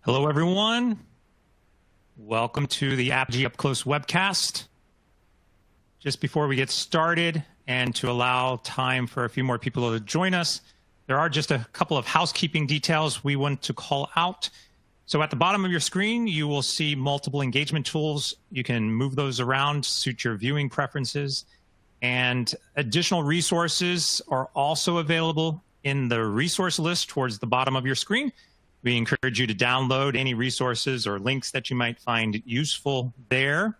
Hello, everyone. Welcome to the Apogee Up Close webcast. Just before we get started, and to allow time for a few more people to join us, there are just a couple of housekeeping details we want to call out. So at the bottom of your screen, you will see multiple engagement tools. You can move those around, suit your viewing preferences. And additional resources are also available in the resource list towards the bottom of your screen. We encourage you to download any resources or links that you might find useful there.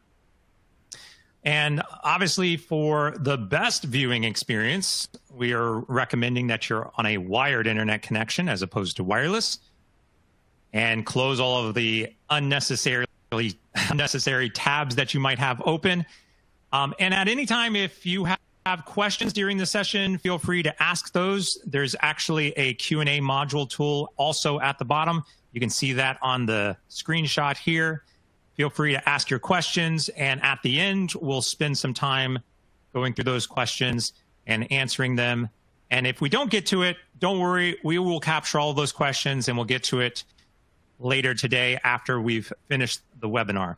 And obviously, for the best viewing experience, we are recommending that you're on a wired internet connection as opposed to wireless, and close all of the unnecessary tabs that you might have open. And at any time, if you have questions during the session, feel free to ask those. There's actually a Q&A module tool also at the bottom. You can see that on the screenshot here. Feel free to ask your questions, and at the end, we'll spend some time going through those questions and answering them. And if we don't get to it, don't worry, we will capture all those questions and we'll get to it later today after we've finished the webinar.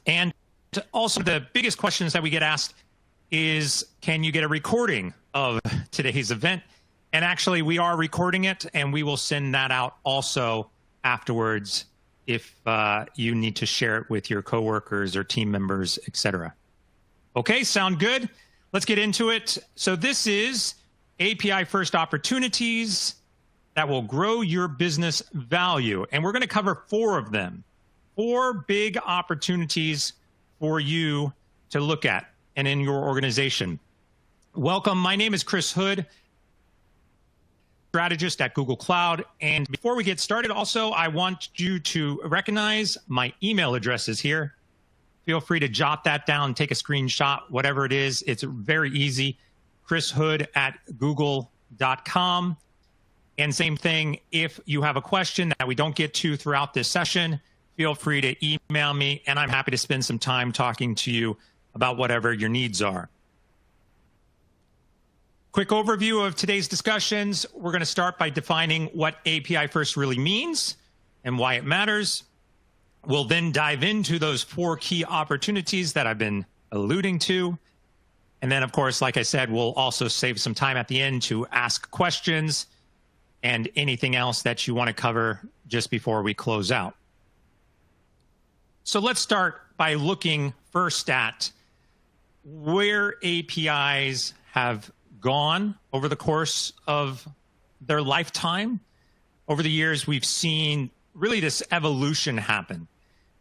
And also, the biggest questions that we get asked is, can you get a recording of today's event? And actually, we are recording it, and we will send that out also afterwards if you need to share it with your coworkers or team members, etc. Okay, sound good? Let's get into it. So this is API First Opportunities that will grow your business value. And we're going to cover 4 of them, 4 big opportunities for you to look at and in your organization. Welcome. My name is Chris Hood, strategist at Google Cloud. And before we get started, also, I want you to recognize my email address is here. Feel free to jot that down, take a screenshot, whatever it is. It's very easy. chrishood@google.com. And same thing, if you have a question that we don't get to throughout this session, feel free to email me, and I'm happy to spend some time talking to you about whatever your needs are. Quick overview of today's discussions. We're going to start by defining what API First really means and why it matters. We'll then dive into those 4 key opportunities that I've been alluding to. And then, of course, like I said, we'll also save some time at the end to ask questions and anything else that you want to cover just before we close out. So let's start by looking first at where APIs have gone over the course of their lifetime. Over the years, we've seen really this evolution happen.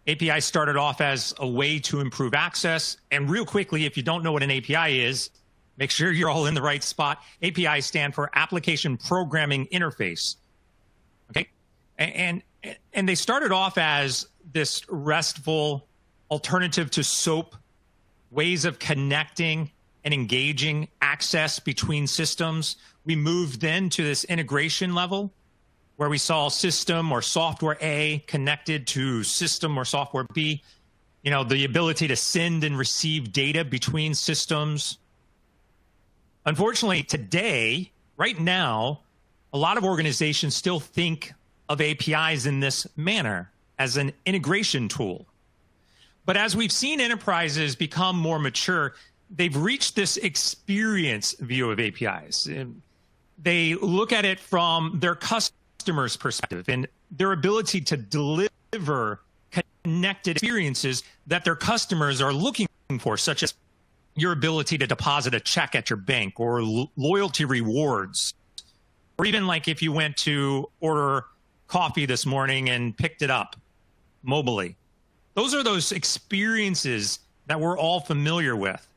API started off as a way to improve access. And real quickly, if you don't know what an API is, make sure you're all in the right spot. API stand for Application Programming Interface. Okay, and they started off as this RESTful alternative to SOAP, ways of connecting and engaging access between systems. We moved then to this integration level where we saw system or software A connected to system or software B. You know, the ability to send and receive data between systems. Unfortunately, today, right now, a lot of organizations still think of APIs in this manner as an integration tool. But as we've seen enterprises become more mature, they've reached this experience view of APIs. They look at it from their customer's perspective and their ability to deliver connected experiences that their customers are looking for, such as your ability to deposit a check at your bank or loyalty rewards, or even like if you went to order coffee this morning and picked it up mobily. Those are those experiences that we're all familiar with.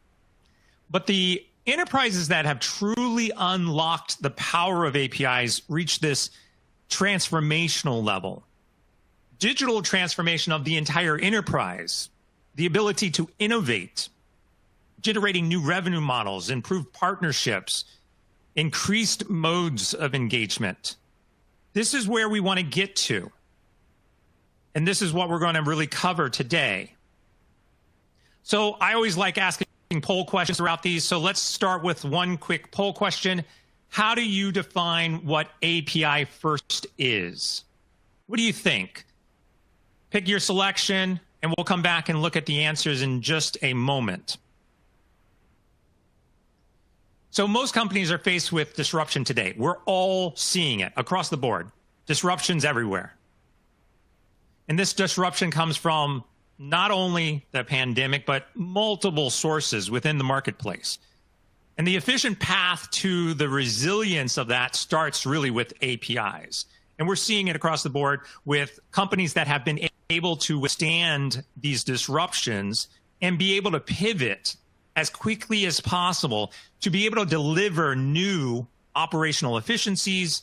But the enterprises that have truly unlocked the power of APIs reach this transformational level. Digital transformation of the entire enterprise, the ability to innovate, generating new revenue models, improved partnerships, increased modes of engagement. This is where we want to get to. And this is what we're going to really cover today. So I always like asking poll questions throughout these. So let's start with one quick poll question. How do you define what API First is? What do you think? Pick your selection, and we'll come back and look at the answers in just a moment. So most companies are faced with disruption today. We're all seeing it across the board. Disruptions everywhere. And this disruption comes from not only the pandemic, but multiple sources within the marketplace. And the efficient path to the resilience of that starts really with APIs. And we're seeing it across the board with companies that have been able to withstand these disruptions and be able to pivot as quickly as possible to be able to deliver new operational efficiencies,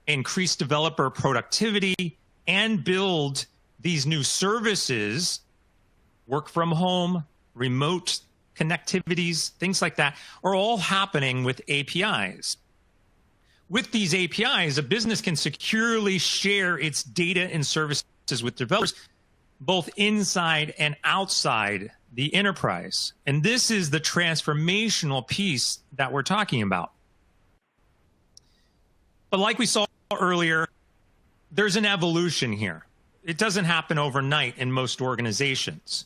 increase developer productivity, and build these new services, work from home, remote connectivities, things like that, are all happening with APIs. With these APIs, a business can securely share its data and services with developers, both inside and outside the enterprise. And this is the transformational piece that we're talking about. But like we saw earlier, there's an evolution here. It doesn't happen overnight in most organizations.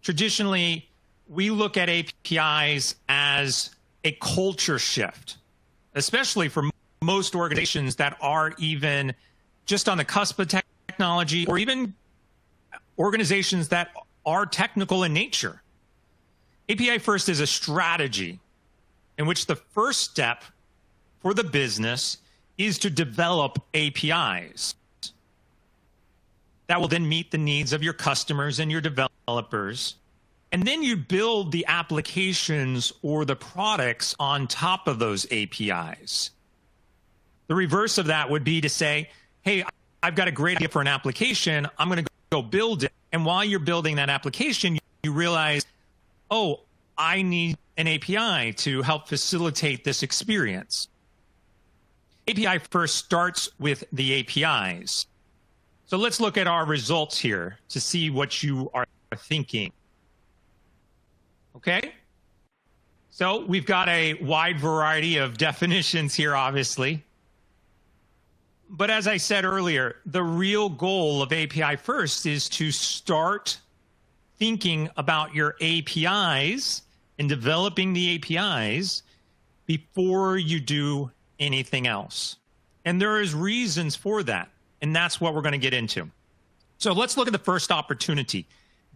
Traditionally, we look at APIs as a culture shift, especially for most organizations that are even just on the cusp of technology, or even organizations that are technical in nature. API first is a strategy in which the first step for the business is to develop APIs that will then meet the needs of your customers and your developers. And then you build the applications or the products on top of those APIs. The reverse of that would be to say, hey, I've got a great idea for an application. I'm going to go build it. And while you're building that application, you realize, oh, I need an API to help facilitate this experience. API first starts with the APIs. So let's look at our results here to see what you are thinking. Okay? So we've got a wide variety of definitions here, obviously. But as I said earlier, the real goal of API first is to start thinking about your APIs and developing the APIs before you do anything else. And there is reasons for that. And that's what we're going to get into. So let's look at the first opportunity,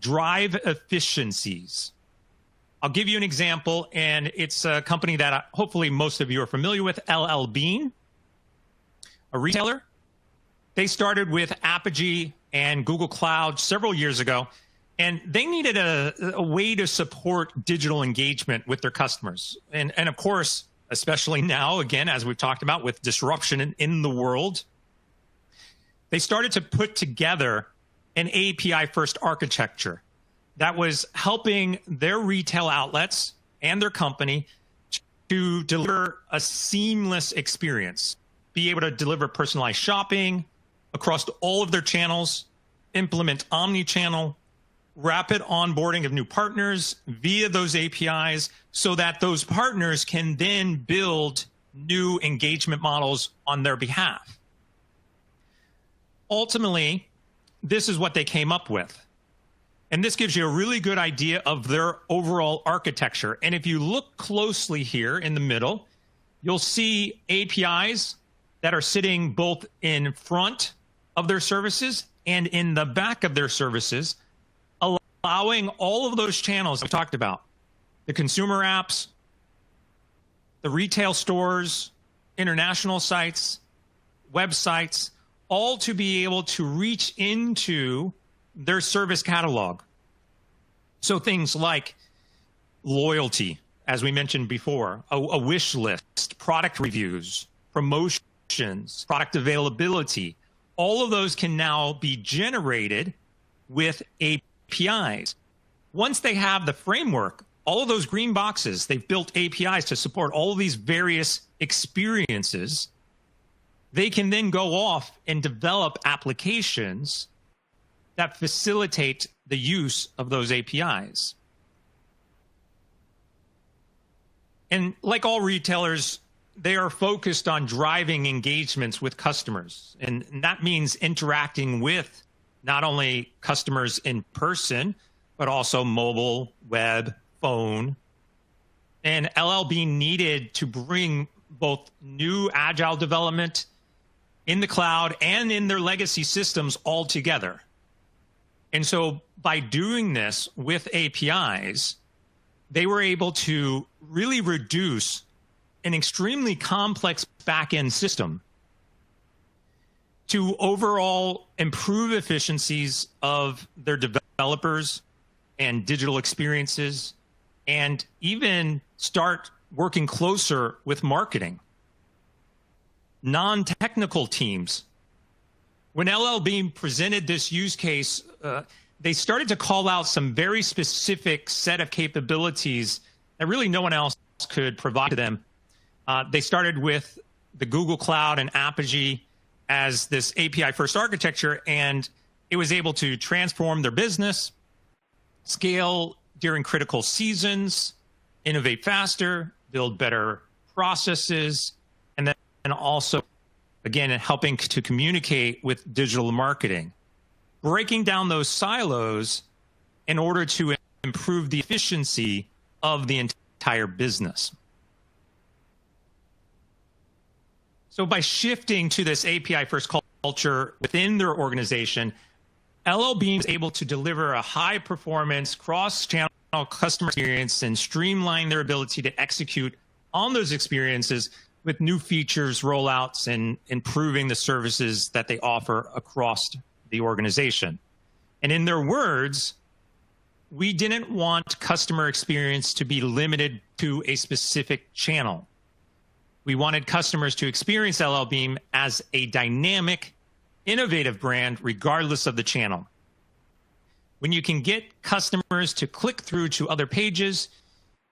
drive efficiencies. I'll give you an example, and it's a company that hopefully most of you are familiar with, LL Bean, a retailer. They started with Apogee and Google Cloud several years ago, and they needed a way to support digital engagement with their customers. And of course, especially now, again, as we've talked about with disruption in the world, they started to put together an API-first architecture that was helping their retail outlets and their company to deliver a seamless experience, be able to deliver personalized shopping across all of their channels, implement omni-channel, rapid onboarding of new partners via those APIs so that those partners can then build new engagement models on their behalf. Ultimately, this is what they came up with. And this gives you a really good idea of their overall architecture. And if you look closely here in the middle, you'll see APIs that are sitting both in front of their services and in the back of their services, allowing all of those channels we talked about, the consumer apps, the retail stores, international sites, websites, all to be able to reach into their service catalog. So things like loyalty, as we mentioned before, a wish list, product reviews, promotions, product availability, all of those can now be generated with APIs. Once they have the framework, all of those green boxes, they've built APIs to support all of these various experiences. They can then go off and develop applications that facilitate the use of those APIs. And like all retailers, they are focused on driving engagements with customers. And that means interacting with not only customers in person, but also mobile, web, phone. And LLB needed to bring both new agile development in the cloud and in their legacy systems all together. And so by doing this with APIs, they were able to really reduce an extremely complex back-end system to overall improve efficiencies of their developers and digital experiences, and even start working closer with marketing. Non-technical teams. When LLB presented this use case, they started to call out some very specific set of capabilities that really no one else could provide to them. They started with the Google Cloud and Apogee as this API-first architecture, and it was able to transform their business, scale during critical seasons, innovate faster, build better processes, and then also, again, helping to communicate with digital marketing, breaking down those silos in order to improve the efficiency of the entire business. So by shifting to this API-first culture within their organization, LLB is able to deliver a high-performance, cross-channel customer experience and streamline their ability to execute on those experiences with new features, rollouts, and improving the services that they offer across the organization. And in their words, we didn't want customer experience to be limited to a specific channel. We wanted customers to experience LLbeam as a dynamic, innovative brand, regardless of the channel. When you can get customers to click through to other pages,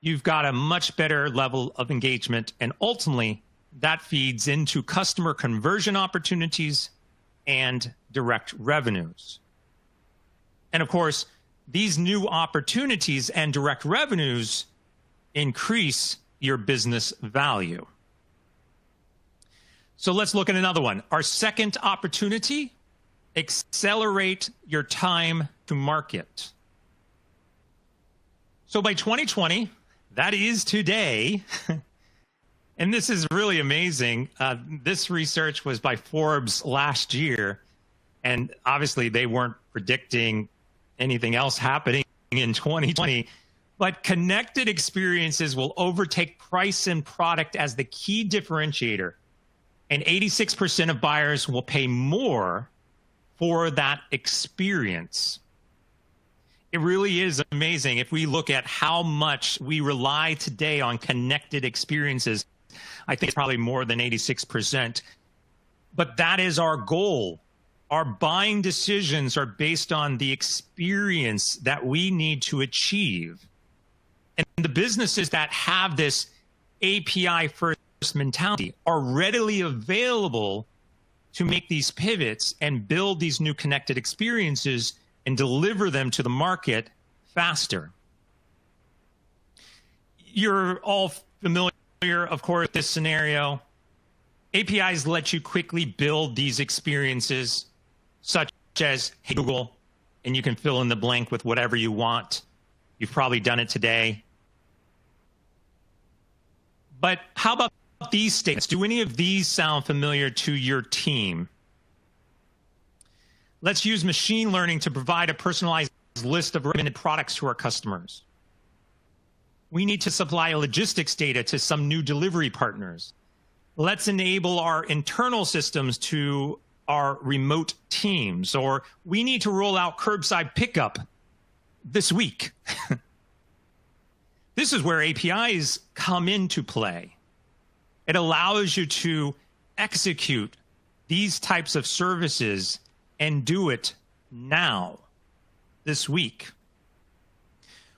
you've got a much better level of engagement, and ultimately, that feeds into customer conversion opportunities and direct revenues. And of course, these new opportunities and direct revenues increase your business value. So let's look at another one. Our second opportunity, accelerate your time to market. So by 2020, that is today, and this is really amazing. This research was by Forbes last year, and obviously they weren't predicting anything else happening in 2020, but connected experiences will overtake price and product as the key differentiator. And 86% of buyers will pay more for that experience. It really is amazing if we look at how much we rely today on connected experiences. I think it's probably more than 86%. But that is our goal. Our buying decisions are based on the experience that we need to achieve. And the businesses that have this API-first mentality are readily available to make these pivots and build these new connected experiences and deliver them to the market faster. You're all familiar, of course, with this scenario. APIs let you quickly build these experiences, such as, hey, Google, and you can fill in the blank with whatever you want. You've probably done it today. But how about these statements? Do any of these sound familiar to your team? Let's use machine learning to provide a personalized list of recommended products to our customers. We need to supply logistics data to some new delivery partners. Let's enable our internal systems to our remote teams, or we need to roll out curbside pickup this week. This is where APIs come into play. It allows you to execute these types of services and do it now, this week.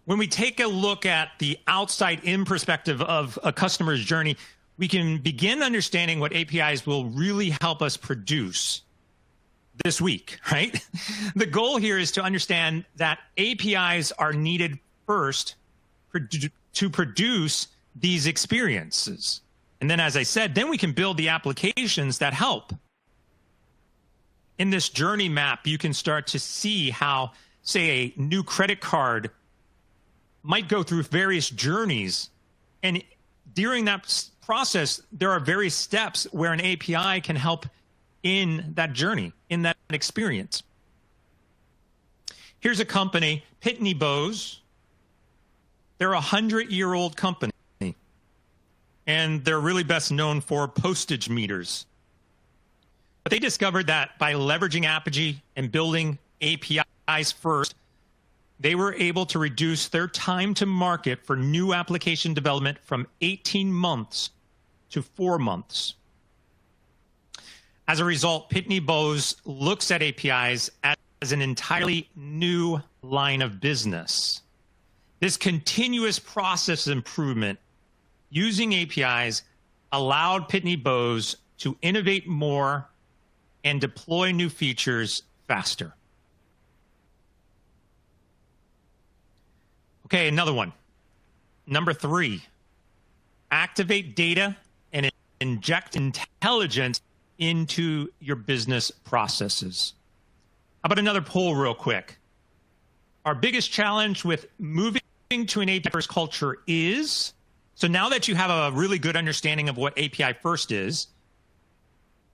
When we take a look at the outside-in perspective of a customer's journey, we can begin understanding what APIs will really help us produce this week, right? The goal here is to understand that APIs are needed first to produce these experiences. And then, as I said, then we can build the applications that help. In this journey map, you can start to see how, say, a new credit card might go through various journeys. And during that process, there are various steps where an API can help in that journey, in that experience. Here's a company, Pitney Bowes. They're a 100-year-old company, and they're really best known for postage meters. But they discovered that by leveraging Apogee and building APIs first, they were able to reduce their time to market for new application development from 18 months to 4 months. As a result, Pitney Bowes looks at APIs as an entirely new line of business. This continuous process improvement using APIs allowed Pitney Bowes to innovate more and deploy new features faster. Okay, another one. Number 3, activate data and inject intelligence into your business processes. How about another poll real quick? Our biggest challenge with moving to an API first culture is, so now that you have a really good understanding of what API first is,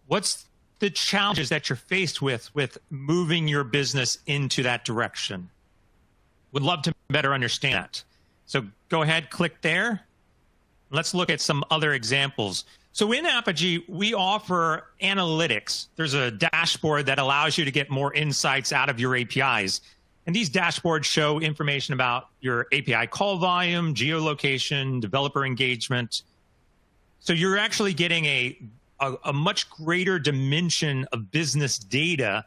what's the challenges that you're faced with moving your business into that direction? Would love to better understand that. So go ahead, click there. Let's look at some other examples. So in Apogee, we offer analytics. There's a dashboard that allows you to get more insights out of your APIs. And these dashboards show information about your API call volume, geolocation, developer engagement. So you're actually getting a much greater dimension of business data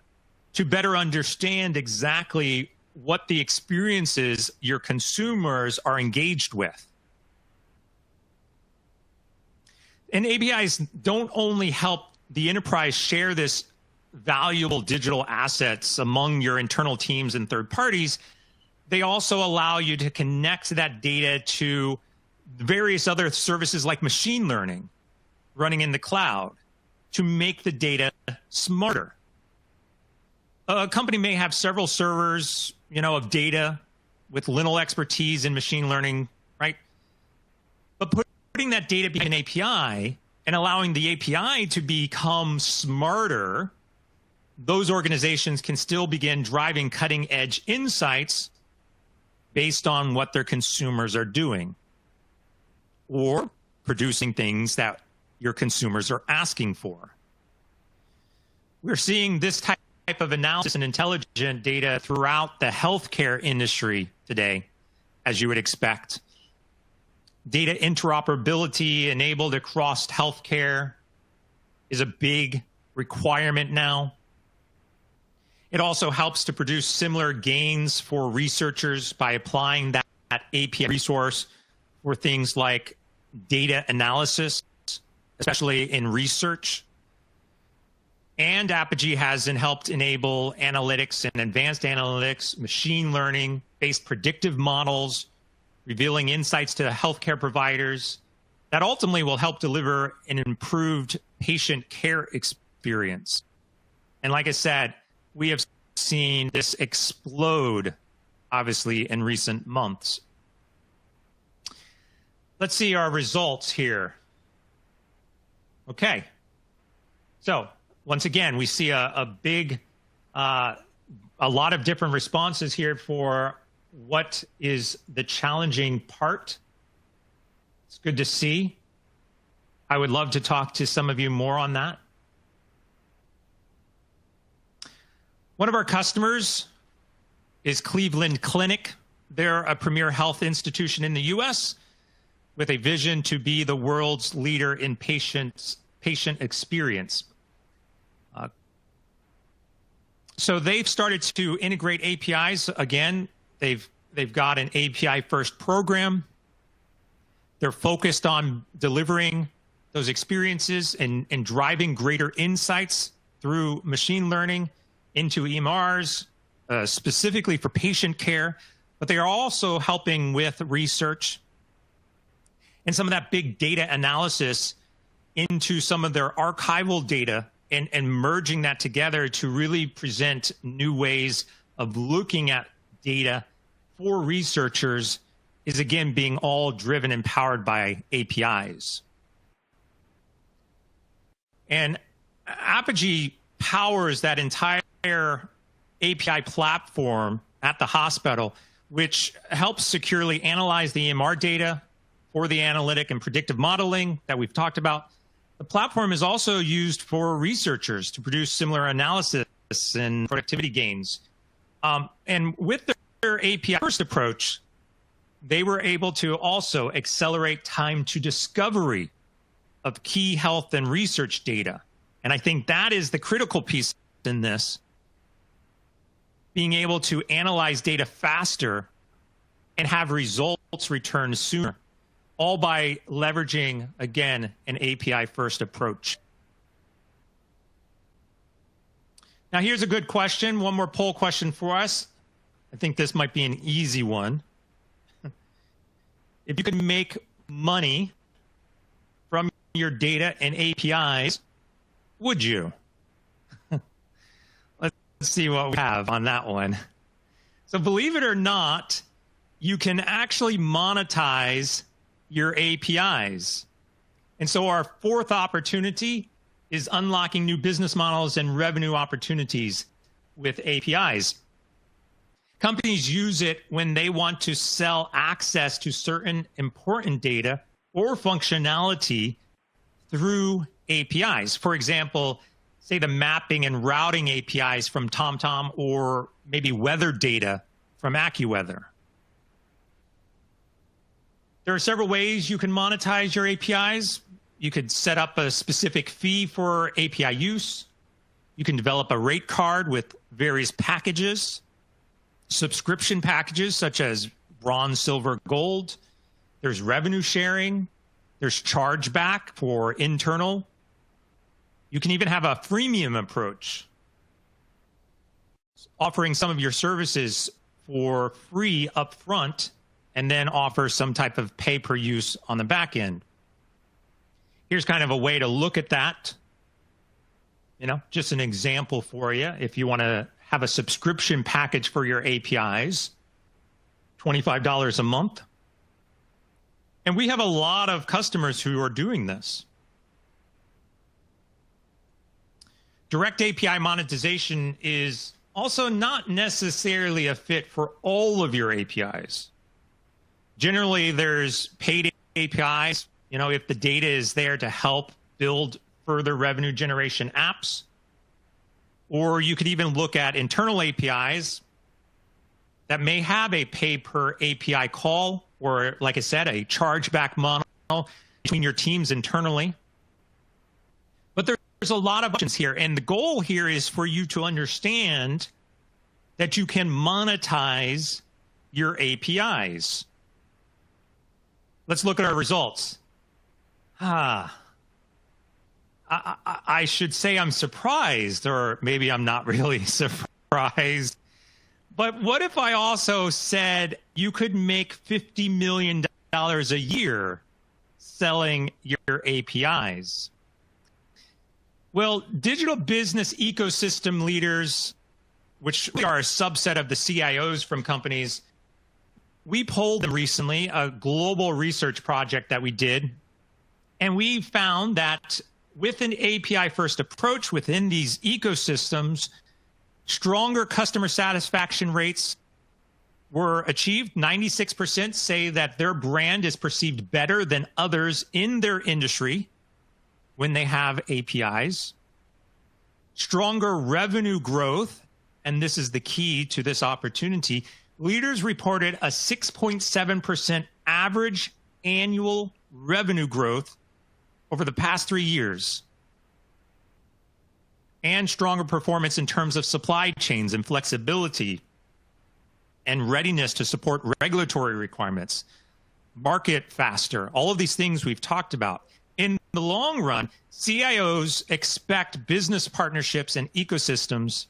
to better understand exactly what the experiences your consumers are engaged with. And APIs don't only help the enterprise share this valuable digital assets among your internal teams and third parties, they also allow you to connect that data to various other services like machine learning running in the cloud to make the data smarter. A company may have several servers, of data with little expertise in machine learning, right? But putting that data behind an API and allowing the API to become smarter, those organizations can still begin driving cutting-edge insights based on what their consumers are doing or producing things that your consumers are asking for. We're seeing this type of analysis and intelligent data throughout the healthcare industry today, as you would expect. Data interoperability enabled across healthcare is a big requirement now. It also helps to produce similar gains for researchers by applying that API resource for things like data analysis, especially in research. And Apogee has helped enable analytics and advanced analytics, machine learning-based predictive models, revealing insights to healthcare providers that ultimately will help deliver an improved patient care experience. And like I said, we have seen this explode, obviously, in recent months. Let's see our results here. Okay. So once again, we see a lot of different responses here for what is the challenging part. It's good to see. I would love to talk to some of you more on that. One of our customers is Cleveland Clinic. They're a premier health institution in the US with a vision to be the world's leader in patient experience. So they've started to integrate APIs. Again, they've got an API first program. They're focused on delivering those experiences and driving greater insights through machine learning into EMRs, specifically for patient care, but they are also helping with research and some of that big data analysis into some of their archival data and merging that together to really present new ways of looking at data for researchers is, again, being all driven and powered by APIs. And Apogee powers that entire API platform at the hospital, which helps securely analyze the EMR data for the analytic and predictive modeling that we've talked about. The platform is also used for researchers to produce similar analysis and productivity gains. And with their API-first approach, they were able to also accelerate time to discovery of key health and research data. And I think that is the critical piece in this, being able to analyze data faster and have results returned sooner, all by leveraging, again, an API-first approach. Now, here's a good question, one more poll question for us. I think this might be an easy one. If you could make money from your data and APIs, would you? Let's see what we have on that one. So believe it or not, you can actually monetize your APIs. And so our fourth opportunity is unlocking new business models and revenue opportunities with APIs. Companies use it when they want to sell access to certain important data or functionality through APIs. For example, say the mapping and routing APIs from TomTom, or maybe weather data from AccuWeather. There are several ways you can monetize your APIs. You could set up a specific fee for API use. You can develop a rate card with various packages, subscription packages such as bronze, silver, gold. There's revenue sharing. There's chargeback for internal. You can even have a freemium approach, offering some of your services for free up front and then offer some type of pay per use on the back end. Here's kind of a way to look at that. You know, just an example for you. If you want to have a subscription package for your APIs, $25 a month. And we have a lot of customers who are doing this. Direct API monetization is also not necessarily a fit for all of your APIs. Generally, there's paid APIs, you know, if the data is there to help build further revenue generation apps. Or you could even look at internal APIs that may have a pay per API call, or like I said, a chargeback model between your teams internally. But there's a lot of options here. And the goal here is for you to understand that you can monetize your APIs. Let's look at our results. I should say I'm surprised, or maybe I'm not really surprised. But what if I also said you could make $50 million a year selling your APIs? Well, digital business ecosystem leaders, which are a subset of the CIOs from companies, we polled them recently, a global research project that we did, and we found that with an API-first approach within these ecosystems, stronger customer satisfaction rates were achieved. 96% say that their brand is perceived better than others in their industry when they have APIs. Stronger revenue growth, and this is the key to this opportunity. Leaders reported a 6.7% average annual revenue growth over the past 3 years, and stronger performance in terms of supply chains and flexibility and readiness to support regulatory requirements, market faster, all of these things we've talked about. In the long run, CIOs expect business partnerships and ecosystems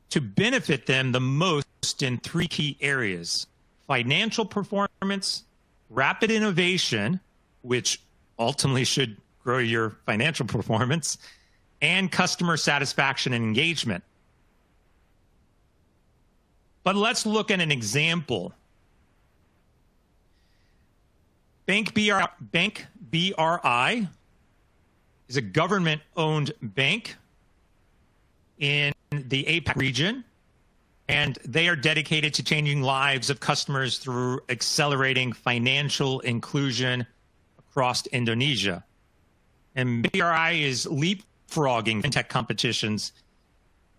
to benefit them the most in 3 key areas: financial performance, rapid innovation, which ultimately should grow your financial performance, and customer satisfaction and engagement. But let's look at an example. Bank BRI is a government-owned bank in the APAC region, and they are dedicated to changing lives of customers through accelerating financial inclusion across Indonesia. And BRI is leapfrogging fintech competitions.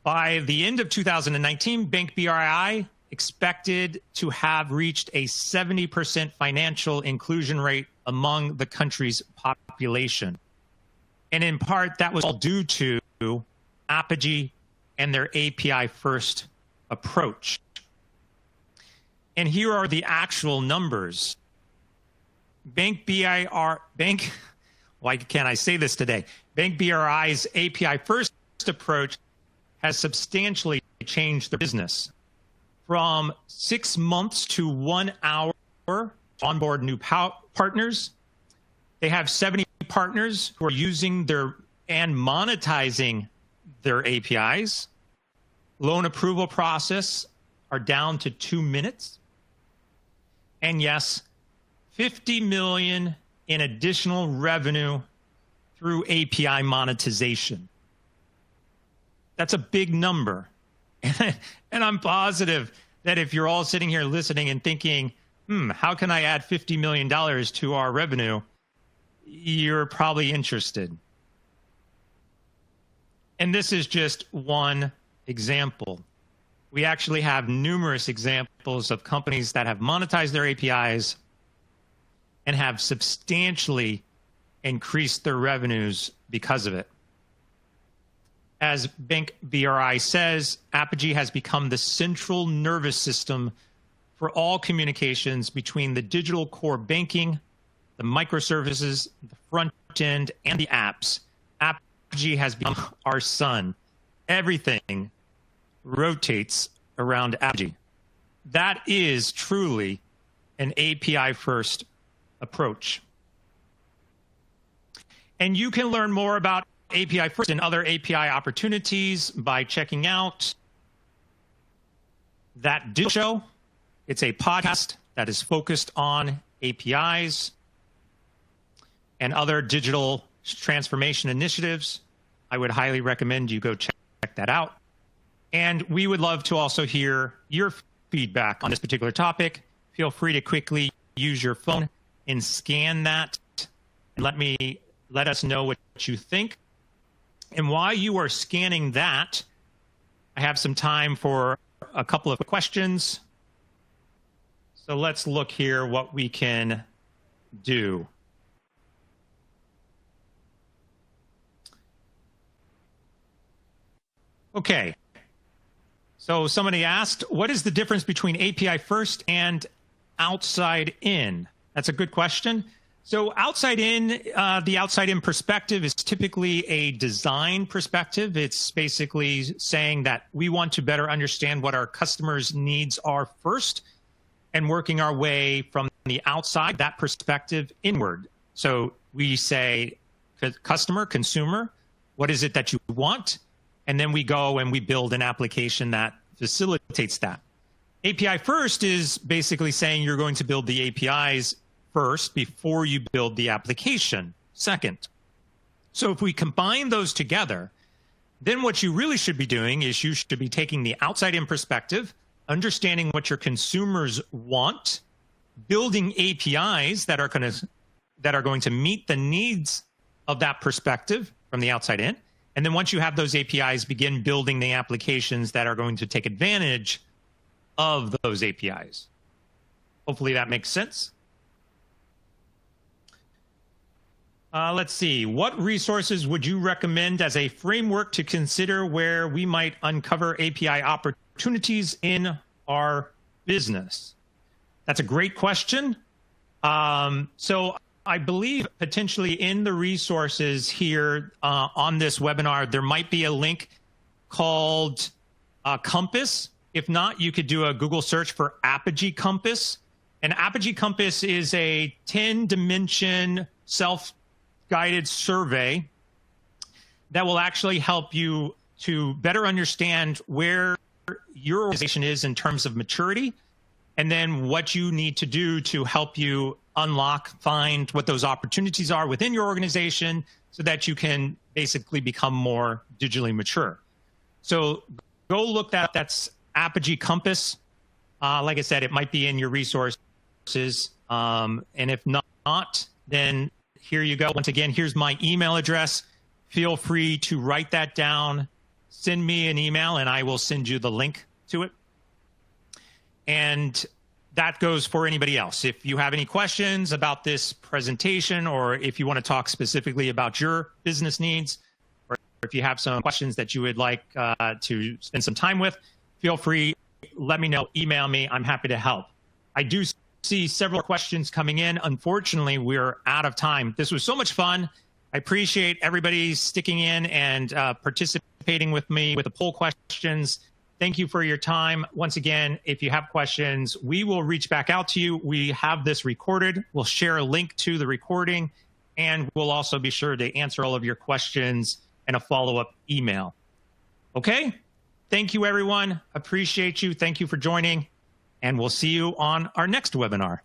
By the end of 2019, Bank BRI expected to have reached a 70% financial inclusion rate among the country's population. And in part, that was all due to Apogee and their API first approach. And here are the actual numbers. Why can't I say this today? Bank BRI's API first approach has substantially changed the business. From 6 months to 1 hour to onboard new partners. They have 70 partners who are using and monetizing their APIs. Loan approval process are down to 2 minutes. And yes, 50 million in additional revenue through API monetization. That's a big number. And I'm positive that if you're all sitting here listening and thinking, how can I add $50 million to our revenue? You're probably interested. And this is just one example. We actually have numerous examples of companies that have monetized their APIs and have substantially increased their revenues because of it. As Bank BRI says, Apogee has become the central nervous system for all communications between the digital core banking, the microservices, the front end, and the apps. Apogee has become our sun. Everything rotates around Apogee. That is truly an API-first approach. And you can learn more about API first and other API opportunities by checking out that digital show. It's a podcast that is focused on APIs and other digital transformation initiatives. I would highly recommend you go check that out. And we would love to also hear your feedback on this particular topic. Feel free to quickly use your phone and scan that and let us know what you think. And while you are scanning that, I have some time for a couple of questions. So let's look here what we can do. Okay. So somebody asked, what is the difference between API first and outside in? That's a good question. So outside in, the outside in perspective is typically a design perspective. It's basically saying that we want to better understand what our customers' needs are first and working our way from the outside, that perspective, inward. So we say, customer, consumer, what is it that you want? And then we go and we build an application that facilitates that. API first is basically saying you're going to build the APIs first before you build the application second. So if we combine those together, then what you really should be doing is you should be taking the outside in perspective, understanding what your consumers want, building APIs that are going to meet the needs of that perspective from the outside in. And then once you have those APIs, begin building the applications that are going to take advantage of those APIs. Hopefully that makes sense. Let's see. What resources would you recommend as a framework to consider where we might uncover API opportunities in our business? That's a great question. So I believe potentially in the resources here on this webinar, there might be a link called Compass. If not, you could do a Google search for Apogee Compass. And Apogee Compass is a 10-dimension guided survey that will actually help you to better understand where your organization is in terms of maturity, and then what you need to do to help you unlock, find what those opportunities are within your organization so that you can basically become more digitally mature. So go look that up. That's Apogee Compass. Like I said, it might be in your resources. And if not, then here you go. Once again, here's my email address. Feel free to write that down. Send me an email and I will send you the link to it. And that goes for anybody else. If you have any questions about this presentation, or if you want to talk specifically about your business needs, or if you have some questions that you would like to spend some time with, feel free, let me know, email me. I'm happy to help. I do see several questions coming in. Unfortunately, we're out of time. This was so much fun. I appreciate everybody sticking in and participating with me with the poll questions. Thank you for your time. Once again, if you have questions, we will reach back out to you. We have this recorded. We'll share a link to the recording, and we'll also be sure to answer all of your questions in a follow-up email. Okay? Thank you, everyone. Appreciate you. Thank you for joining, and we'll see you on our next webinar.